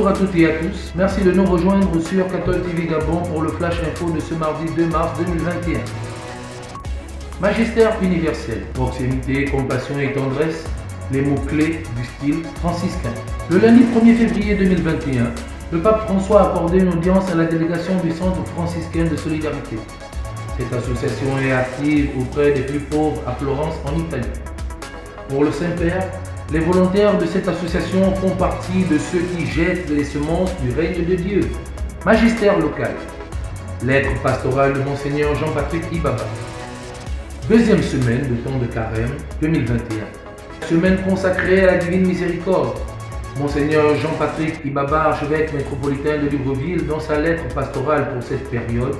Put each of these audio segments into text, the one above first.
Bonjour à toutes et à tous, merci de nous rejoindre sur Cathol TV Gabon pour le Flash Info de ce mardi 2 mars 2021. Magistère universel, proximité, compassion et tendresse, les mots-clés du style franciscain. Le lundi 1er février 2021, le pape François a accordé une audience à la délégation du Centre franciscain de solidarité. Cette association est active auprès des plus pauvres à Florence en Italie. Pour le Saint-Père, les volontaires de cette association font partie de ceux qui jettent les semences du règne de Dieu. Magistère local. Lettre pastorale de Monseigneur Jean-Patrick Ibaba. Deuxième semaine de temps de carême 2021. Semaine consacrée à la Divine Miséricorde. Monseigneur Jean-Patrick Ibaba, archevêque métropolitain de Libreville, dans sa lettre pastorale pour cette période,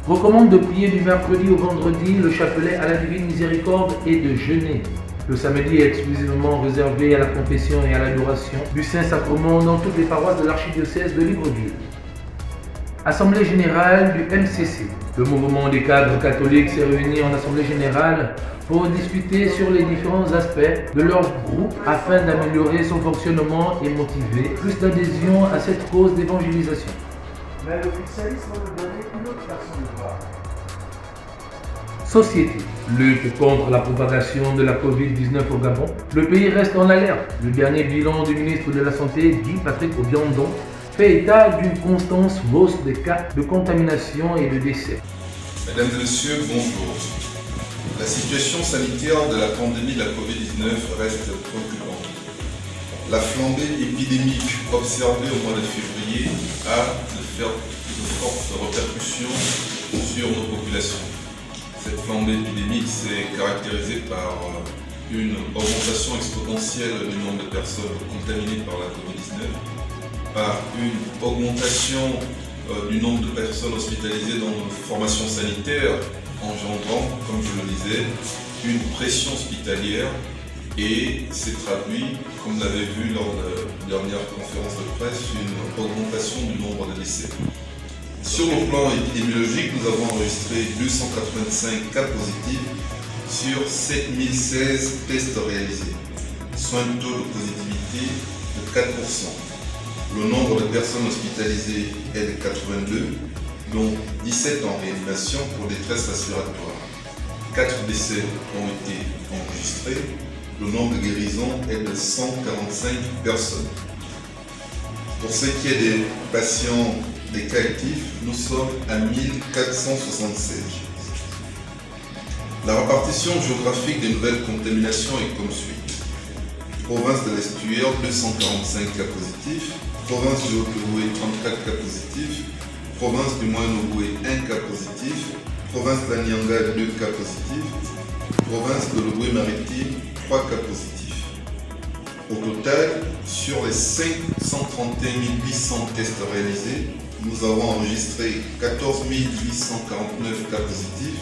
recommande de prier du mercredi au vendredi le chapelet à la Divine Miséricorde et de jeûner. Le samedi est exclusivement réservé à la confession et à l'adoration du Saint-Sacrement dans toutes les paroisses de l'archidiocèse de Libreville. Assemblée générale du MCC. Le mouvement des cadres catholiques s'est réuni en assemblée générale pour discuter sur les différents aspects de leur groupe afin d'améliorer son fonctionnement et motiver plus d'adhésion à cette cause d'évangélisation. Mais l'officialisme veut donner une autre façon de voir. Société. Lutte contre la propagation de la Covid-19 au Gabon. Le pays reste en alerte. Le dernier bilan du ministre de la Santé, Guy Patrick Obiandon, fait état d'une constante hausse des cas de contamination et de décès. Mesdames et messieurs, bonjour. La situation sanitaire de la pandémie de la Covid-19 reste préoccupante. La flambée épidémique observée au mois de février a de fortes répercussions sur nos populations. Cette flambée épidémique s'est caractérisée par une augmentation exponentielle du nombre de personnes contaminées par la Covid-19, par une augmentation du nombre de personnes hospitalisées dans nos formations sanitaires, engendrant, comme je le disais, une pression hospitalière et s'est traduit, comme vous l'avez vu lors de la dernière conférence de presse, une augmentation du nombre de décès. Sur le plan épidémiologique, nous avons enregistré 285 cas positifs sur 7016 tests réalisés, soit un taux de positivité de 4%. Le nombre de personnes hospitalisées est de 82, dont 17 en réanimation pour détresse respiratoire. 4 décès ont été enregistrés. Le nombre de guérisons est de 145 personnes. Pour ce qui est des patients des cas actifs, nous sommes à 1476. La répartition géographique des nouvelles contaminations est comme suit. Province de l'Estuaire, 245 cas positifs. Province du Haut-Ogooué, 34 cas positifs. Province du Moyen-Ogooué, 1 cas positif. Province de l'Anyanga, 2 cas positifs. Province de l'Ogooué-Maritime, 3 cas positifs. Au total, sur les 531 800 tests réalisés, nous avons enregistré 14 849 cas positifs,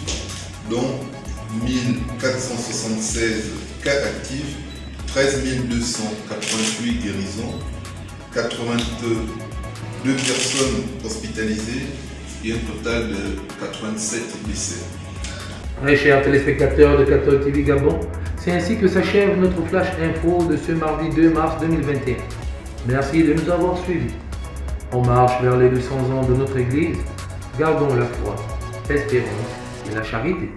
dont 1476 cas actifs, 13 288 guérisons, 82 personnes hospitalisées et un total de 87 décès. Très chers téléspectateurs de Cathol TV Gabon, c'est ainsi que s'achève notre Flash Info de ce mardi 2 mars 2021. Merci de nous avoir suivis. On marche vers les 200 ans de notre Église. Gardons la foi, l'espérance et la charité.